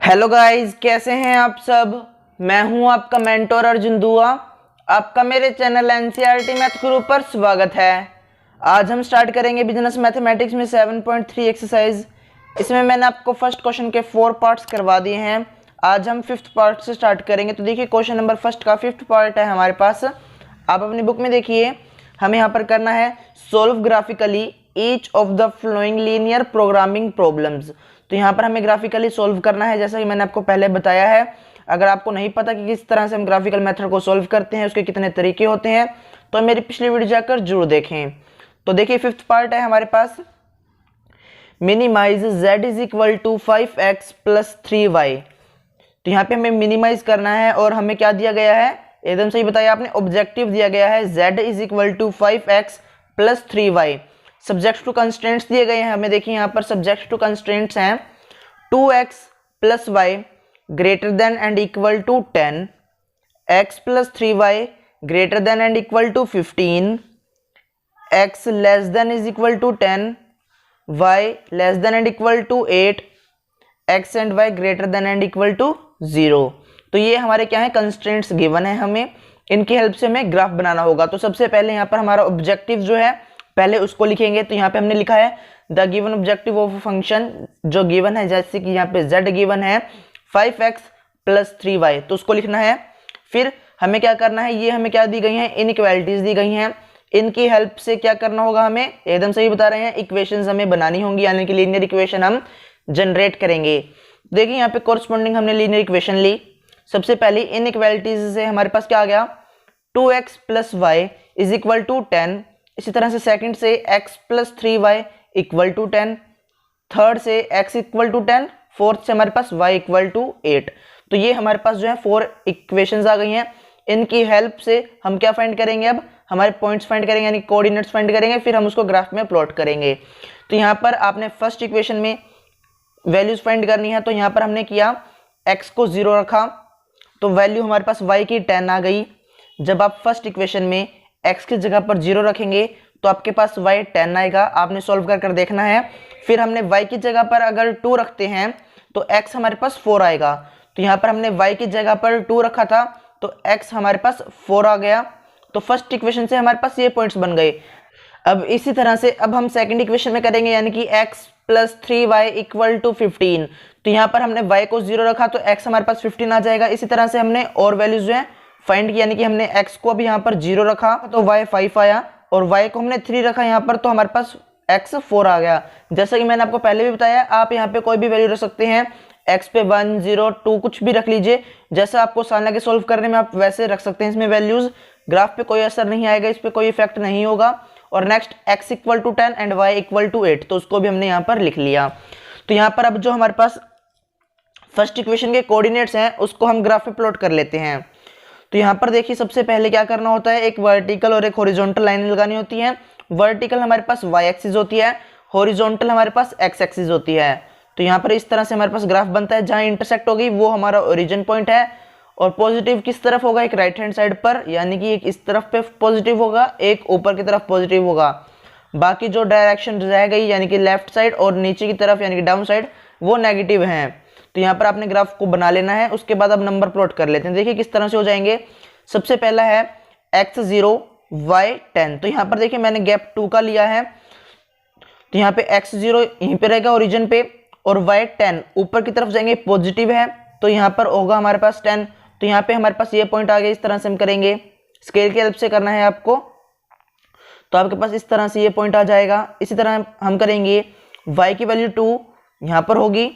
Hello guys, कैसे हैं आप सब। मैं हूं आपका मेंटोर अर्जुन दुआ। आपका मेरे चैनल एनसीईआरटी मैथ गुरु पर स्वागत है। आज हम स्टार्ट करेंगे बिजनेस मैथमेटिक्स में 7.3 एक्सरसाइज। इसमें मैंने आपको फर्स्ट क्वेश्चन के 4 पार्ट्स करवा दिए हैं। आज हम 5th पार्ट से स्टार्ट करेंगे। तो देखिए, क्वेश्चन नंबर फर्स्ट का 5th पार्ट है हमारे पास। आप अपनी बुक में देखिए, हमें यहाँ पर करना है solve graphically each of the flowing linear programming problems. तो यहाँ पर हमें ग्राफिकली सोल्व करना है, जैसा कि मैंने आपको पहले बताया है। अगर आपको नहीं पता कि किस तरह से हम ग्राफिकल मेथड को सोल्व करते हैं, उसके कितने तरीके होते हैं, तो मेरी पिछली वीडियो जाकर जरूर देखें। तो देखिए, 5th पार्ट है हमारे पास, minimize z is equal to 5x plus 3y। तो यहाँ पे हमें मिनिमाइज करना है और हमें क्या दिया गया है, एकदम सही बताया आपने, ऑब्जेक्टिव दिया गया है z is equal to 5x plus 3y। Subject to constraints दिए गए हैं हमें। देखिए यहाँ पर सब्जेक्ट टू कंस्ट्रेंट्स हैं 2x plus y greater than and equal to 10, x plus 3y greater than and equal to 15, x less than is equal to 10, y less than and equal to 8, x and y greater than and equal to 0। तो ये हमारे क्या है, constraints given है हमें। इनकी help से हमें ग्राफ बनाना होगा। तो सबसे पहले यहाँ पर हमारा ऑब्जेक्टिव जो है, पहले उसको लिखेंगे। तो यहाँ पे हमने लिखा है the given objective of function, जो गिवन है, जैसे कि यहाँ पे z गिवन है 5x प्लस 3y, तो उसको लिखना है। फिर हमें क्या करना है, ये हमें क्या दी गई हैं, इनइक्वालिटीज दी गई हैं। इनकी हेल्प से क्या करना होगा हमें, एकदम सही बता रहे हैं, इक्वेशंस हमें बनानी होंगी, यानी कि लीनियर इक्वेशन हम जनरेट करेंगे। देखिए यहाँ पे कोरस्पॉन्डिंग हमने लीनियर इक्वेशन ली। सबसे पहले इनइक्वालिटीज से हमारे पास क्या आ गया, 2x plus Y is equal to 10। इसी तरह से सेकंड से x plus 3y equal to 10, third से x इक्वल टू 10, फोर्थ से हमारे पास y इक्वल टू 8। तो ये हमारे पास जो है 4 इक्वेशंस आ गई हैं। इनकी हेल्प से हम क्या फाइंड करेंगे, अब हमारे पॉइंट्स फाइंड करेंगे, यानी कोऑर्डिनेट्स फाइंड करेंगे। फिर हम उसको ग्राफ में प्लॉट करेंगे। तो यहाँ पर आपने फर्स्ट इक्वेशन में वैल्यूज फाइंड करनी है। तो यहाँ पर हमने किया, x को 0 रखा, तो वैल्यू हमारे पास y की 10 आ गई। जब आप फर्स्ट इक्वेशन में x की जगह पर 0 रखेंगे तो आपके पास y 10 आएगा। आपने सॉल्व कर कर देखना है। फिर हमने y की जगह पर अगर 2 रखते हैं तो x हमारे पास 4 आएगा। तो यहाँ पर हमने y की जगह पर 2 रखा था, तो x हमारे पास 4 आ गया। तो फर्स्ट इक्वेशन से हमारे पास ये पॉइंट्स बन गए। अब इसी तरह से अब हम सेकंड इक्वेशन में करेंगे, यानी कि x plus 3y equal to 15। तो यहाँ पर हमने y को 0 रखा, तो x हमारे पास 15 आ जाएगा। इसी तरह से हमने और वैल्यूज जो है फाइंड किया, यानी कि हमने x को अभी यहाँ पर 0 रखा तो y 5 आया, और y को हमने 3 रखा यहाँ पर, तो हमारे पास x 4 आ गया। जैसा कि मैंने आपको पहले भी बताया, आप यहाँ पे कोई भी वैल्यू रख सकते हैं। x पे 1, 0, 2 कुछ भी रख लीजिए। जैसा आपको आसान लगे सोल्व करने में, आप वैसे रख सकते हैं इसमें वैल्यूज। ग्राफ पे कोई असर नहीं आएगा, इस पर कोई इफेक्ट नहीं होगा। और next x equal to 10 and y equal to 8, तो उसको भी हमने यहाँ पर लिख लिया। तो यहाँ पर अब जो हमारे पास फर्स्ट इक्वेशन के कोऑर्डिनेट्स हैं, उसको हम ग्राफ पे प्लॉट कर लेते हैं। तो यहाँ पर देखिए, सबसे पहले क्या करना होता है, एक वर्टिकल और एक हॉरिजॉन्टल लाइन लगानी होती है। वर्टिकल हमारे पास y एक्सिस होती है, हॉरिजॉन्टल हमारे पास x एक्सिस होती है। तो यहाँ पर इस तरह से हमारे पास ग्राफ बनता है। जहाँ इंटरसेक्ट होगी वो हमारा ओरिजिन पॉइंट है, और पॉजिटिव किस तरफ होगा, एक राइट हैंड साइड पर, यानी कि एक इस तरफ पे पॉजिटिव होगा, एक ऊपर की तरफ पॉजिटिव होगा। बाकी जो डायरेक्शन रह गई, यानी कि लेफ्ट साइड और नीचे की तरफ, यानी कि डाउन साइड, वो नेगेटिव हैं। तो यहाँ पर आपने ग्राफ को बना लेना है। उसके बाद अब नंबर प्लॉट कर लेते हैं। देखिए किस तरह से हो जाएंगे। सबसे पहला है x 0 y 10। तो यहाँ पर देखिए मैंने गैप 2 का लिया है। तो यहाँ पे x 0 यहीं पे रहेगा ओरिजिन पे, और y 10 ऊपर की तरफ जाएंगे, पॉजिटिव है, तो यहाँ पर होगा हमारे पास 10। तो यहाँ पे हमारे पास ये पॉइंट आ गया। इस तरह से हम करेंगे, स्केल की हेल्प से करना है आपको। तो आपके पास इस तरह से ये पॉइंट आ जाएगा। इसी तरह हम करेंगे, y की वैल्यू 2 यहाँ पर होगी,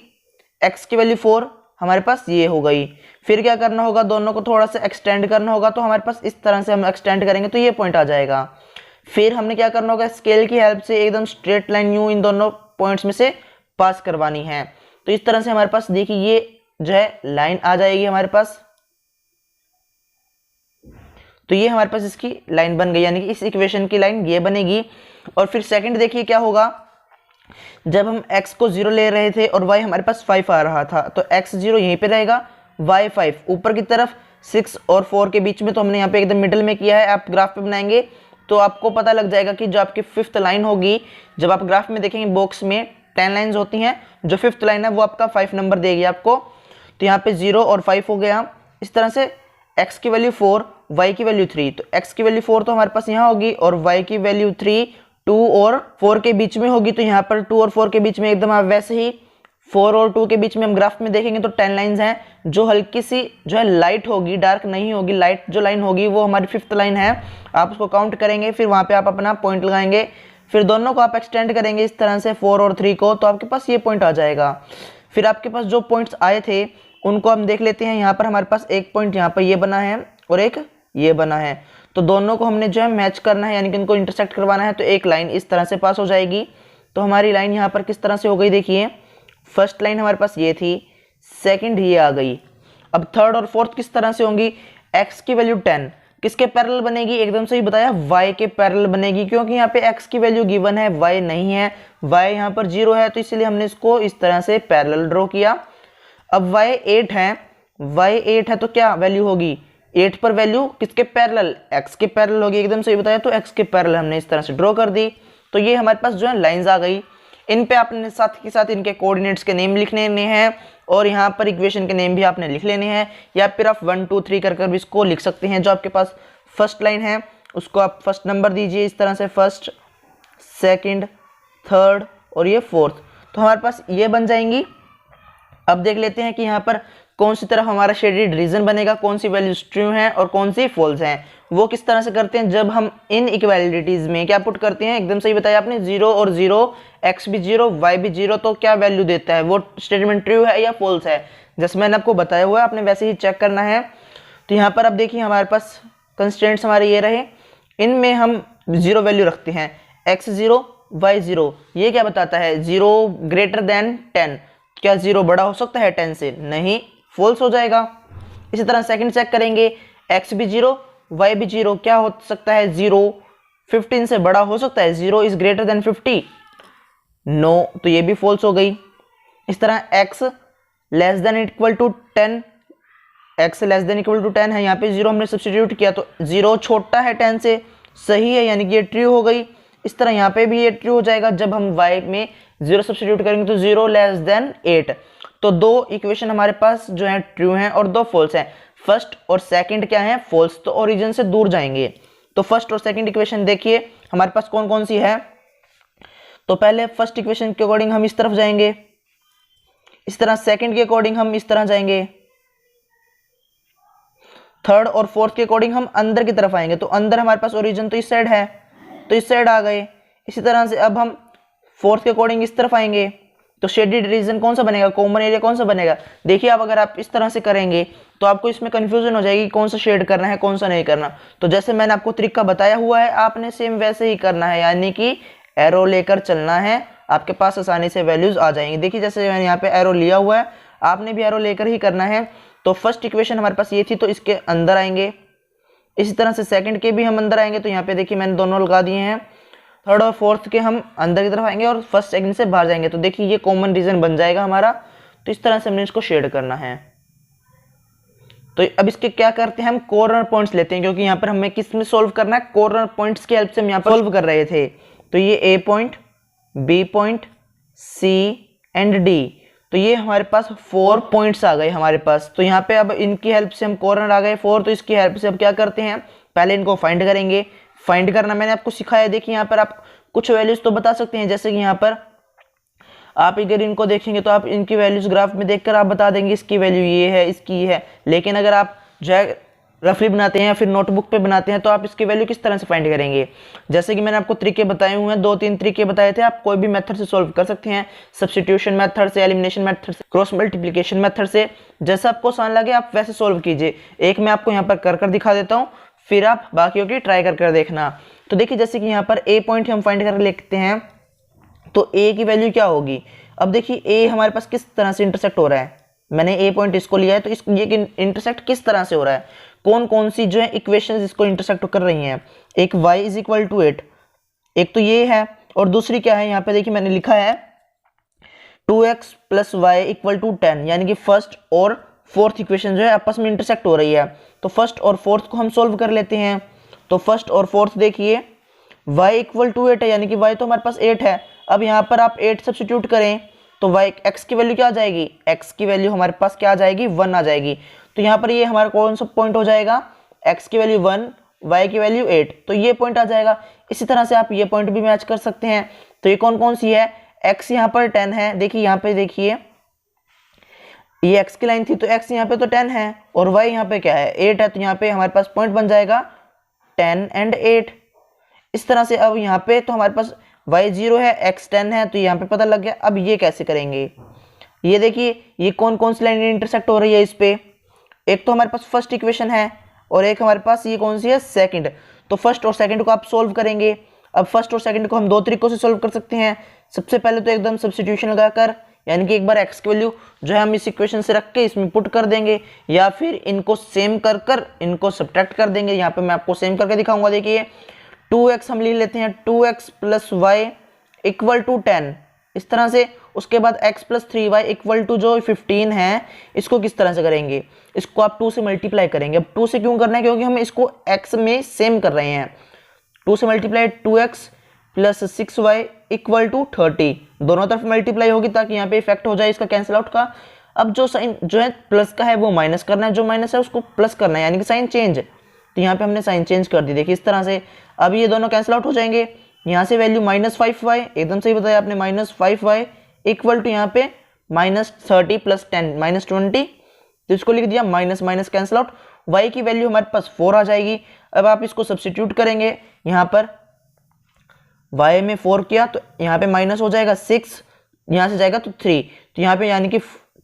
x की वैल्यू 4 हमारे पास ये हो गई। फिर क्या करना होगा, दोनों को थोड़ा सा एक्सटेंड करना होगा। तो हमारे पास इस तरह से हम एक्सटेंड करेंगे तो ये पॉइंट आ जाएगा। फिर हमने क्या करना होगा, स्केल की हेल्प से एकदम स्ट्रेट लाइन यूं इन दोनों पॉइंट्स में से पास करवानी है। तो इस तरह से हमारे पास देखिए ये जो है लाइन आ जाएगी हमारे पास। तो ये हमारे पास इसकी लाइन बन गई, यानी कि इस इक्वेशन की लाइन ये बनेगी। और फिर सेकंड देखिए क्या होगा, जब हम x को 0 ले रहे थे और y हमारे पास 5 आ रहा था, तो x 0 यहीं पे रहेगा, y 5 ऊपर की तरफ, 6 और 4 के बीच में। तो हमने यहाँ पे एकदम मिडिल में किया है। आप ग्राफ पे बनाएंगे तो आपको पता लग जाएगा कि जो आपकी 5th लाइन होगी, जब आप ग्राफ में देखेंगे बॉक्स में 10 लाइन्स होती हैं, जो 5th लाइन है वो आपका 5 नंबर देगी आपको। तो यहाँ पे 0 और 5 हो गया। इस तरह से x की वैल्यू 4, y की वैल्यू 3, तो x की वैल्यू 4 तो हमारे पास यहाँ होगी और y की वैल्यू 3 2 और 4 के बीच में होगी। तो यहाँ पर 2 और 4 के बीच में एकदम आप वैसे ही 4 और 2 के बीच में हम ग्राफ में देखेंगे तो 10 लाइंस हैं जो हल्की सी जो है लाइट होगी, डार्क नहीं होगी। लाइट जो लाइन होगी वो हमारी 5th लाइन है। आप उसको काउंट करेंगे, फिर वहाँ पे आप अपना पॉइंट लगाएंगे, फिर दोनों को आप एक्सटेंड करेंगे इस तरह से 4 और 3 को, तो आपके पास ये पॉइंट आ जाएगा। फिर आपके पास जो पॉइंट्स आए थे उनको हम देख लेते हैं। यहाँ पर हमारे पास एक पॉइंट यहाँ पर ये बना है और एक ये बना है, तो दोनों को हमने जो है मैच करना है, यानी कि इनको इंटरसेक्ट करवाना है। तो एक लाइन इस तरह से पास हो जाएगी। तो हमारी लाइन यहाँ पर किस तरह से हो गई, देखिए फर्स्ट लाइन हमारे पास ये थी, सेकंड ये आ गई। अब थर्ड और फोर्थ किस तरह से होंगी, x की वैल्यू 10 किसके पैरेलल बनेगी, एकदम सही बताया y के पैरेलल बनेगी, क्योंकि यहाँ पे x की वैल्यू गिवन है, y नहीं है, y यहाँ पर 0 है, तो इसलिए हमने इसको इस तरह से पैरेलल ड्रॉ किया। अब y 8 है तो क्या वैल्यू होगी, 8 पर वैल्यू किसके पैरेलल, x के पैरेलल होगी, एकदम सही बताया। तो x के पैरेलल हमने इस तरह से ड्रॉ कर दी। तो ये हमारे पास जो है लाइंस आ गई। इन पे आपने साथ के साथ इनके कोऑर्डिनेट्स के नेम लिख लेने हैं और यहाँ पर इक्वेशन के नेम भी आपने लिख लेने हैं, या फिर आप 1 2 3 कर भी इसको लिख सकते हैं। जो आपके पास फर्स्ट लाइन है उसको आप फर्स्ट नंबर दीजिए इस तरह से, फर्स्ट, सेकंड, थर्ड और ये फोर्थ, तो हमारे पास ये बन जाएंगी। अब देख लेते हैं कि यहाँ पर कौन सी तरफ हमारा शेडेड रीजन बनेगा, कौन सी वैल्यूज ट्रू हैं और कौन सी फॉल्स हैं। वो किस तरह से करते हैं, जब हम इन इक्वालिटीज में क्या पुट करते हैं, एकदम सही बताया आपने, 0 और 0, x भी 0 y भी 0, तो क्या वैल्यू देता है, वो स्टेटमेंट ट्रू है या फॉल्स है। जैसे मैंने आपको बताया हुआ है, आपने वैसे ही चेक करना है। तो यहाँ पर अब देखिए हमारे पास कंस्ट्रेंट्स हमारे ये रहे, इनमें हम 0 वैल्यू रखते हैं, x 0 y 0, ये क्या बताता है, 0 ग्रेटर देन 10, क्या 0 बड़ा हो सकता है 10 से, नहीं, फॉल्स हो जाएगा। इसी तरह सेकंड चेक करेंगे, x भी 0 y भी 0, क्या हो सकता है, 0 15 से बड़ा हो सकता है, 0 इज ग्रेटर देन 50, नो, तो ये भी फॉल्स हो गई। इस तरह x less than equal to 10, x less than equal to 10 है, यहाँ पे 0 हमने सब्स्टिट्यूट किया तो 0 छोटा है 10 से, सही है, यानी कि ये ट्रू हो गई। इस तरह यहाँ पे भी ये ट्रू हो जाएगा, जब हम y में 0 सब्स्टिट्यूट करेंगे तो 0 लेस देन 8, तो दो इक्वेशन हमारे पास जो है ट्रू हैं और दो फॉल्स हैं। फर्स्ट और सेकंड क्या है, फॉल्स, तो ओरिजिन से दूर जाएंगे। तो फर्स्ट और सेकंड इक्वेशन देखिए हमारे पास कौन कौन सी है। तो पहले फर्स्ट इक्वेशन के अकॉर्डिंग हम इस तरफ जाएंगे, इस तरह सेकंड के अकॉर्डिंग हम इस तरह जाएंगे, थर्ड और फोर्थ के अकॉर्डिंग हम अंदर की तरफ आएंगे। तो अंदर हमारे पास ओरिजिन तो इस साइड है, तो इस साइड आ गए। इसी तरह से अब हम फोर्थ के अकॉर्डिंग इस तरफ आएंगे, तो शेडेड रीजन कौन सा बनेगा, कॉमन एरिया कौन सा बनेगा। देखिए अब अगर आप इस तरह से करेंगे तो आपको इसमें कंफ्यूजन हो जाएगी कौन सा शेड करना है कौन सा नहीं करना। तो जैसे मैंने आपको तरीका बताया हुआ है, आपने सेम वैसे ही करना है, यानी कि एरो लेकर चलना है, आपके पास आसानी से वैल्यूज आ जाएंगी। देखिए जैसे मैंने यहाँ पे एरो लिया हुआ है, आपने भी एरो लेकर ही करना है। तो फर्स्ट इक्वेशन हमारे पास ये थी, तो इसके अंदर आएंगे। इसी तरह से सेकंड के भी हम अंदर आएंगे, तो यहाँ पे देखिए मैंने दोनों लगा दिए हैं। थर्ड और फोर्थ के हम अंदर की तरफ आएंगे और फर्स्ट सेकंड से बाहर जाएंगे। तो देखिए ये कॉमन रीजन बन जाएगा हमारा। तो इस तरह से हमने इसको शेड करना है। तो अब इसके क्या करते हैं, हम कॉर्नर पॉइंट्स लेते हैं, क्योंकि यहाँ पर हमें किस में सोल्व करना है, कॉर्नर पॉइंट्स की हेल्प से हम यहाँ पर सोल्व कर रहे थे। तो ये A point, B point, C and D, तो ये हमारे पास 4 पॉइंट्स आ गए हमारे पास। तो यहाँ पे अब इनकी हेल्प से हम कॉर्नर आ गए 4, तो इसकी हेल्प से अब क्या करते हैं, पहले इनको फाइंड करेंगे। फाइंड करना मैंने आपको सिखाया। देखिए यहाँ पर आप कुछ वैल्यूज तो बता सकते हैं, जैसे कि यहाँ पर आप अगर इनको देखेंगे तो आप इनकी वैल्यूज ग्राफ में देखकर आप बता देंगे इसकी वैल्यू ये है, इसकी ये है। लेकिन अगर आप जो है रफली बनाते हैं या फिर नोटबुक पे बनाते हैं तो आप इसकी वैल्यू किस तरह से फाइंड करेंगे। जैसे कि मैंने आपको तरीके बताए हुए हैं, 2-3 तरीके बताए थे, आप कोई भी मेथड से सॉल्व कर सकते हैं, सब्स्टिट्यूशन मेथड से, एलिमिनेशन मेथड से, क्रॉस मल्टीप्लिकेशन मेथड से, जैसा आपको आसान लगे आप वैसे सॉल्व कीजिए। एक मैं आपको यहाँ पर कर दिखा देता हूँ, फिर आप बाकियों की ट्राई कर देखना। तो देखिए जैसे कि यहाँ पर ए पॉइंट हम फाइंड कर लेते हैं, तो ए की वैल्यू क्या होगी। अब देखिए ए हमारे पास किस तरह से इंटरसेक्ट हो रहा है, मैंने ए पॉइंट इसको लिया है, तो ये इंटरसेक्ट किस तरह से हो रहा है, कौन कौन सी जो है इक्वेशंस इसको इंटरसेक्ट कर रही हैं। एक y इज इक्वल टू 8, एक तो ये है, और दूसरी क्या है, यहाँ पे देखिए मैंने लिखा है 2x plus Y equal to 10, यानी कि फर्स्ट और फोर्थ इक्वेशन जो है आपस में इंटरसेक्ट हो रही है। तो फर्स्ट और फोर्थ को हम सोल्व कर लेते हैं। तो फर्स्ट और फोर्थ देखिए, y इक्वल टू 8 है, यानी कि y तो हमारे पास 8 है। अब यहाँ पर आप 8 सब्स्टिट्यूट करें तो वाई एक्स की वैल्यू क्या आ जाएगी, एक्स की वैल्यू हमारे पास क्या आ जाएगी, 1 आ जाएगी। तो यहाँ पर ये हमारा कौन सा पॉइंट हो जाएगा, एक्स की वैल्यू 1, वाई की वैल्यू 8, तो ये पॉइंट आ जाएगा। इसी तरह से आप ये पॉइंट भी मैच कर सकते हैं। तो ये कौन कौन सी है, एक्स यहाँ पर 10 है, देखिए यहाँ पे देखिए ये एक्स की लाइन थी तो एक्स यहाँ पे तो 10 है और वाई यहाँ पे क्या है 8 है, तो यहाँ पे हमारे पास पॉइंट बन जाएगा 10 एंड 8। इस तरह से अब यहाँ पे तो हमारे पास y 0 है, x 10 है, तो यहाँ पे पता लग गया। अब ये कैसे करेंगे, ये देखिए ये कौन कौन सी लाइन इंटरसेक्ट हो रही है इस पे, एक तो हमारे पास फर्स्ट इक्वेशन है और एक हमारे पास ये कौन सी है, सेकंड। तो फर्स्ट और सेकंड को आप सोल्व करेंगे। अब फर्स्ट और सेकंड को हम दो तरीकों से सोल्व कर सकते हैं। सबसे पहले तो एकदम सब्स्टिट्यूशन लगाकर, यानी कि एक बार x की वैल्यू जो है हम इस इक्वेशन से रख के इसमें पुट कर देंगे, या फिर इनको सेम कर कर इनको सब्ट्रैक्ट कर देंगे। यहाँ पे मैं आपको सेम करके दिखाऊंगा। देखिए 2x हम ले लेते हैं, 2x plus Y equal to 10, इस तरह से। उसके बाद x plus 3y equal to जो 15 है, इसको किस तरह से करेंगे, इसको आप 2 से मल्टीप्लाई करेंगे। अब 2 से क्यों करना है, क्योंकि हम इसको x में सेम कर रहे हैं। 2 से multiply 2x plus 6y equal to 30, दोनों तरफ मल्टीप्लाई होगी ताकि यहाँ पे इफेक्ट हो जाए इसका कैंसिल आउट का। अब जो साइन जो है प्लस का है वो माइनस करना है, जो माइनस है उसको प्लस करना है, यानी कि साइन चेंज। तो यहाँ पे हमने साइन चेंज कर दी, देखिए इस तरह से। अब ये दोनों कैंसिल आउट हो जाएंगे। यहाँ से वैल्यू -5y, एकदम सही बताया आपने, -5y इक्वल टू यहाँ पे -30 प्लस 10 -20, तो इसको लिख दिया, minus minus cancel out. y की वैल्यू हमारे पास 4 आ जाएगी। अब आप इसको सब्स्टिट्यूट करेंगे, यहाँ पर y में 4 किया तो यहाँ पे माइनस हो जाएगा 6, यहाँ से जाएगा तो 3, तो यहाँ पे यानी कि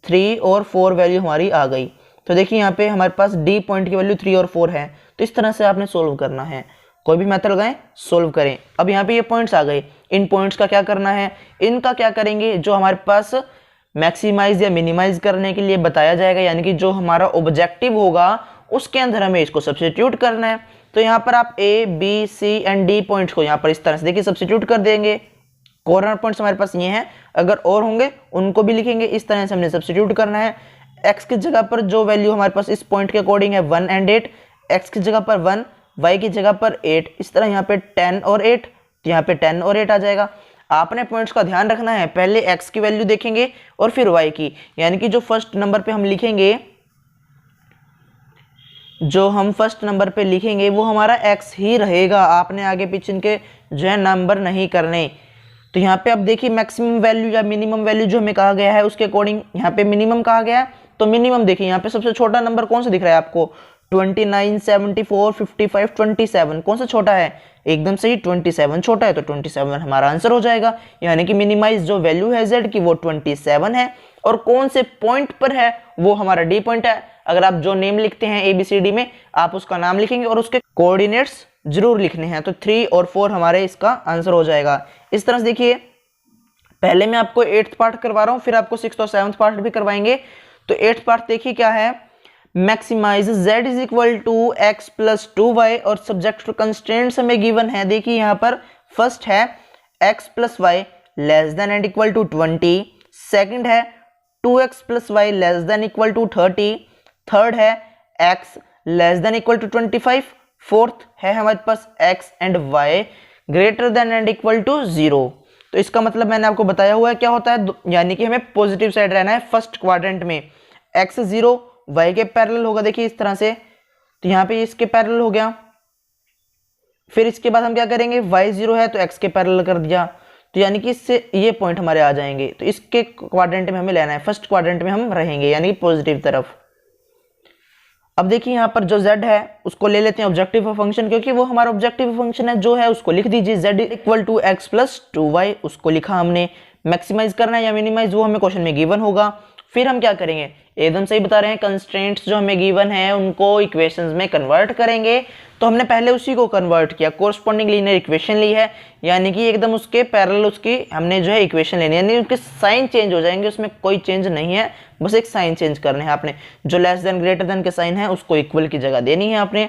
3 और 4 वैल्यू हमारी आ गई। तो देखिए यहाँ पे हमारे पास डी पॉइंट की वैल्यू 3 और 4 है। तो इस तरह से आपने सोल्व करना है, कोई भी मेथड लगाएं सोल्व करें। अब यहाँ पे ये पॉइंट्स आ गए, इन पॉइंट्स का क्या करना है, इनका क्या करेंगे, जो हमारे पास मैक्सिमाइज या मिनिमाइज करने के लिए बताया जाएगा, यानी कि जो हमारा ऑब्जेक्टिव होगा उसके अंदर हमें इसको सब्स्टिट्यूट करना है। तो यहाँ पर आप A B C and D points को यहाँ पर इस तरह से देखिए सब्स्टिट्यूट कर देंगे। कॉर्नर पॉइंट्स हमारे पास ये हैं, अगर और होंगे उनको भी लिखेंगे। इस तरह से हमने सब्स्टिट्यूट करना है। x की जगह पर जो वैल्यू हमारे पास इस पॉइंट के अकॉर्डिंग है 1 एंड 8, x की जगह पर 1, y की जगह पर 8, इस तरह यहाँ पे 10 और 8, तो यहाँ पे 10 और 8 आ जाएगा। आपने पॉइंट्स का ध्यान रखना है, पहले x की वैल्यू देखेंगे और फिर y की, यानी कि जो फर्स्ट नंबर पे हम लिखेंगे, जो हम फर्स्ट नंबर पे लिखेंगे वो हमारा x ही रहेगा। आपने आगे पीछे के जो है नंबर नहीं करने। तो यहाँ पे अब देखिए मैक्सिमम वैल्यू या मिनिमम वैल्यू जो हमें कहा गया है उसके अकॉर्डिंग यहाँ पे मिनिमम कहा गया है। तो मिनिमम देखिए यहाँ पे सबसे छोटा नंबर कौन सा दिख रहा है आपको, 29, 74, 55, 27, कौन सा छोटा है, एकदम सही 27 छोटा है, तो 27 हमारा आंसर हो जाएगा। यानी कि मिनिमाइज जो वैल्यू है z की वो 27 है, और कौन से पॉइंट पर है वो हमारा डी पॉइंट है। अगर आप जो नेम लिखते हैं ABCD में, आप उसका नाम लिखेंगे और उसके कोऑर्डिनेट्स जरूर लिखने हैं। तो 3 और 4 हमारे इसका आंसर हो जाएगा। इस तरह से देखिए, पहले मैं आपको 8th पार्ट करवा रहा हूँ, फिर आपको 6th और 7th पार्ट भी करवाएंगे। तो 8th पार्ट देखिए क्या है, maximize z is equal to x plus 2y और सब्जेक्ट टू कंस्ट्रेंट्स हमें गिवन है। देखिए यहाँ पर फर्स्ट है x plus Y less than and equal to 20, second है 2x plus Y less than equal to 30, third है x less than equal to 25, fourth है हमारे पास x and y greater than and equal to 0। तो इसका मतलब मैंने आपको बताया हुआ है क्या होता है, यानी कि हमें पॉजिटिव साइड रहना है फर्स्ट क्वाड्रेंट में। x 0 y के पैरेलल होगा, देखिए इस तरह से, तो यहाँ पे इसके पैरेलल हो गया। फिर इसके बाद हम क्या करेंगे, y 0 है तो x के पैरेलल कर दिया, तो यानी कि इससे ये पॉइंट हमारे आ जाएंगे। तो इसके क्वाड्रेंट में हमें लेना है, फर्स्ट क्वाड्रेंट में हम रहेंगे, यानी कि पॉजिटिव तरफ। अब देखिए यहाँ पर जो z है उसको ले लेते हैं ऑब्जेक्टिव फंक्शन, क्योंकि वो हमारा ऑब्जेक्टिव फंक्शन है। जो है उसको लिख दीजिए, z equal to x plus 2y, उसको लिखा हमने। मैक्सिमाइज करना है या मिनिमाइज वो हमें क्वेश्चन में गिवन होगा। फिर हम क्या करेंगे, एकदम सही बता रहे हैं, कंस्ट्रेंट्स जो हमें गिवन है उनको इक्वेशंस में कन्वर्ट करेंगे। तो हमने पहले उसी को कन्वर्ट किया, कोरस्पॉन्डिंग लीनियर इक्वेशन ली है, यानी कि एकदम उसके पैरेलल उसकी हमने जो है इक्वेशन लेनी है, यानी उसके साइन चेंज हो जाएंगे, उसमें कोई चेंज नहीं है, बस एक साइन चेंज करने हैं आपने। जो लेस देन ग्रेटर देन के साइन है उसको इक्वल की जगह देनी है आपने।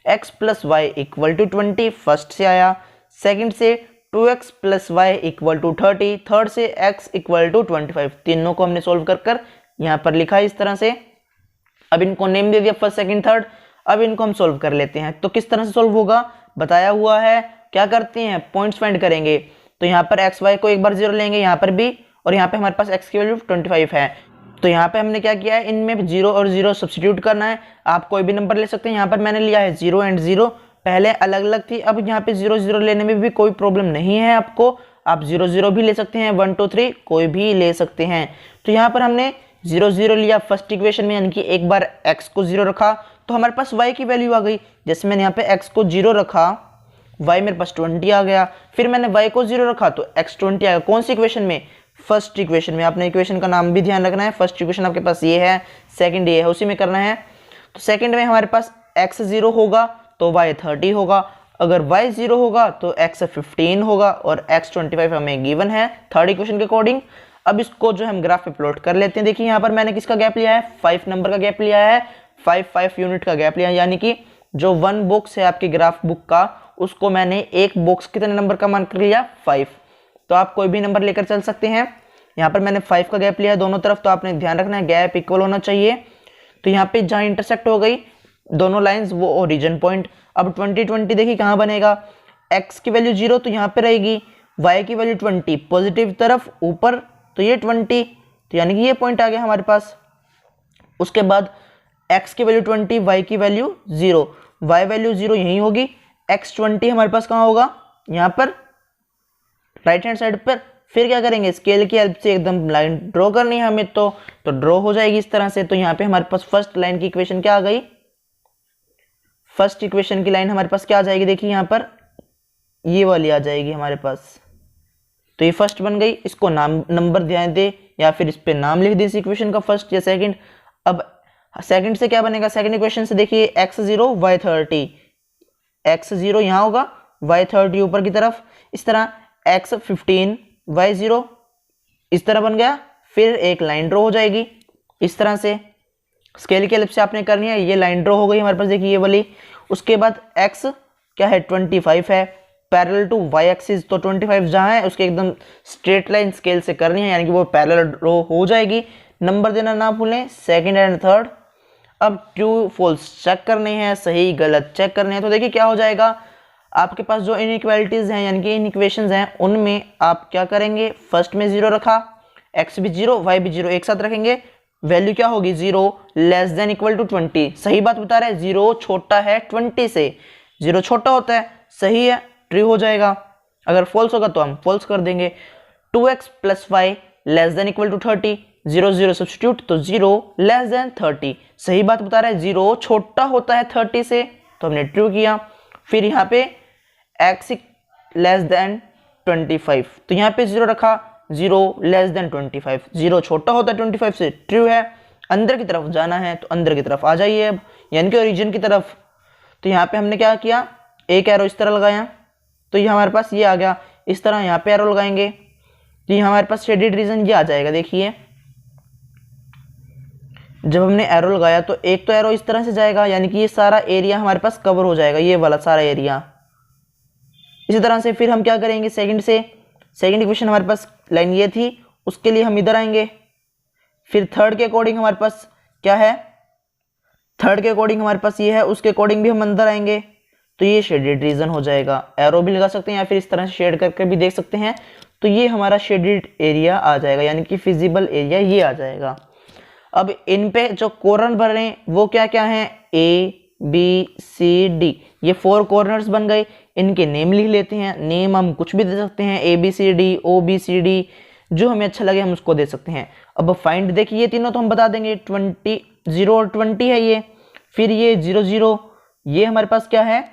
x plus Y equal to 20 first से आया, सेकंड से 2x plus Y equal to 30, third से x इक्वल टू 25, तीनों को हमने सोल्व कर कर यहाँ पर लिखा है इस तरह से। अब इनको नेम दे दिया फर्स्ट सेकंड थर्ड। अब इनको हम सोल्व कर लेते हैं। तो किस तरह से सोल्व होगा बताया हुआ है, क्या करते हैं, पॉइंट्स फाइंड करेंगे। तो यहाँ पर एक्स वाई को एक बार 0 लेंगे, यहाँ पर भी, और यहाँ पे हमारे पास x की वैल्यू 25 है। तो यहाँ पे हमने क्या किया है, इनमें 0 और 0 सब्स्टिट्यूट करना है। आप कोई भी नंबर ले सकते हैं। यहाँ पर मैंने लिया है 0 एंड 0, पहले अलग अलग थी, अब यहाँ पे 0 0 लेने में भी कोई प्रॉब्लम नहीं है आपको। आप 0 0 भी ले सकते हैं, 1 2 3 कोई भी ले सकते हैं। तो यहाँ पर हमने 0 0 लिया फर्स्ट इक्वेशन में, यानी कि एक बार x को 0 रखा तो हमारे पास y की वैल्यू आ गई। जैसे मैंने यहाँ पे x को 0 रखा, y मेरे पास 20 आ गया। फिर मैंने y को 0 रखा तो x 20 आ गया। कौन सी इक्वेशन में? फर्स्ट इक्वेशन में। आपने इक्वेशन का नाम भी ध्यान रखना है। फर्स्ट इक्वेशन आपके पास ये है, सेकंड ये है, उसी में करना है। तो सेकंड में हमारे पास x 0 होगा तो y 30 होगा, अगर y 0 होगा तो x 15 होगा और x 25 हमें गिवन है थर्ड इक्वेशन के अकॉर्डिंग। अब इसको जो हम ग्राफ पे प्लॉट कर लेते हैं। देखिए यहाँ पर मैंने किसका गैप लिया है, 5 नंबर का गैप लिया है, 5 यूनिट का गैप लिया है, यानी कि जो 1 बॉक्स है आपकी ग्राफ बुक का, उसको मैंने एक बॉक्स कितने नंबर का मान कर लिया, 5। तो आप कोई भी नंबर लेकर चल सकते हैं। यहाँ पर मैंने 5 का गैप लिया है दोनों तरफ, तो आपने ध्यान रखना है गैप इक्वल होना चाहिए। तो यहाँ पे जहाँ इंटरसेक्ट हो गई दोनों लाइंस वो ओरिजिन पॉइंट। अब 20 20 देखिए कहाँ बनेगा, x की वैल्यू 0 तो यहाँ पे रहेगी, y की वैल्यू 20 पॉजिटिव तरफ ऊपर तो ये 20, तो यानी कि ये पॉइंट आ गया हमारे पास। उसके बाद x की वैल्यू 20, y की वैल्यू 0, y वैल्यू 0 यही होगी, x 20 हमारे पास कहाँ होगा, यहाँ पर राइट हैंड साइड पर। फिर क्या करेंगे, स्केल की हेल्प से एकदम लाइन ड्रॉ करनी है हमें, तो ड्रॉ हो जाएगी इस तरह से। तो यहाँ पे हमारे पास फर्स्ट लाइन की इक्वेशन क्या आ गई, फर्स्ट इक्वेशन की लाइन हमारे पास क्या आ जाएगी, देखिए यहाँ पर ये वाली आ जाएगी हमारे पास। तो ये फर्स्ट बन गई, इसको नाम नंबर ध्यान दे या फिर इस पे नाम लिख दे इस इक्वेशन का, फर्स्ट या सेकंड। अब सेकंड से क्या बनेगा, सेकंड इक्वेशन से देखिए x 0 y 30, x 0 यहाँ होगा, y 30 ऊपर की तरफ, इस तरह x 15 y 0 इस तरह बन गया। फिर एक लाइन ड्रॉ हो जाएगी इस तरह से, स्केल की हेल्प से आपने करनी है। ये लाइन ड्रॉ हो गई हमारे पास, देखिए ये वाली। उसके बाद x क्या है, 25 है, पैरेलल टू y एक्सिस, तो 25 जहाँ है उसके एकदम स्ट्रेट लाइन स्केल से करनी है, यानी कि वो पैरेलल ड्रॉ हो जाएगी। नंबर देना ना भूलें, सेकंड एंड थर्ड। अब ट्रू फॉल्स चेक करने हैं, सही गलत चेक करने हैं। तो देखिए क्या हो जाएगा, आपके पास जो इनइक्वालिटीज हैं यानी कि इन इक्वेशंस हैं, उनमें आप क्या करेंगे, फर्स्ट में 0 रखा, x भी 0 y भी 0 एक साथ रखेंगे, वैल्यू क्या होगी 0 लेस देन इक्वल टू 20। सही बात बता रहे हैं, 0 छोटा है 20 से, 0 छोटा होता है, सही है, ट्रू हो जाएगा। अगर फॉल्स होगा तो हम फॉल्स कर देंगे। 2x plus Y less than equal to 30, 0 0 substitute, तो 0 लेस देन 30। सही बात बता रहा है, 0 छोटा होता है 30 से, तो हमने ट्रू किया। फिर यहाँ पे x लेस देन 25, तो यहाँ पे 0 रखा, 0 लेस देन 25, 0 छोटा होता है 25 से, ट्रू है। अंदर की तरफ जाना है तो अंदर की तरफ आ जाइए अब, यानी कि ओरिजिन की तरफ। तो यहाँ पे हमने क्या किया, एक एरो इस तरह लगाया, तो ये हमारे पास ये आ गया। इस तरह यहाँ पे एरो लगाएंगे तो ये हमारे पास शेडेड रीजन ये आ जाएगा। देखिए जब हमने एरो लगाया तो एक तो एरो इस तरह से जाएगा, यानी कि ये सारा एरिया हमारे पास कवर हो जाएगा, ये वाला सारा एरिया। इसी तरह से फिर हम क्या करेंगे, सेकंड से, सेकंड इक्वेशन हमारे पास लाइन ये थी, उसके लिए हम इधर आएंगे। फिर थर्ड के अकॉर्डिंग हमारे पास क्या है, थर्ड के अकॉर्डिंग हमारे पास ये है, उसके अकॉर्डिंग भी हम अंदर आएंगे, तो ये शेडेड रीजन हो जाएगा। एरो भी लगा सकते हैं या फिर इस तरह से शेड करके भी देख सकते हैं, तो ये हमारा शेडेड एरिया आ जाएगा, यानी कि फिजिबल एरिया ये आ जाएगा। अब इन पे जो कॉर्नर बन रहे हैं वो क्या क्या हैं, A B C D, ये 4 कॉर्नर्स बन गए। इनके नेम लिख लेते हैं, नेम हम कुछ भी दे सकते हैं, A B C D O B C D, जो हमें अच्छा लगे हम उसको दे सकते हैं। अब फाइंड देखिए ये तीनों तो हम बता देंगे, 20 0 और 20 है ये। फिर ये 0 0, ये हमारे पास क्या है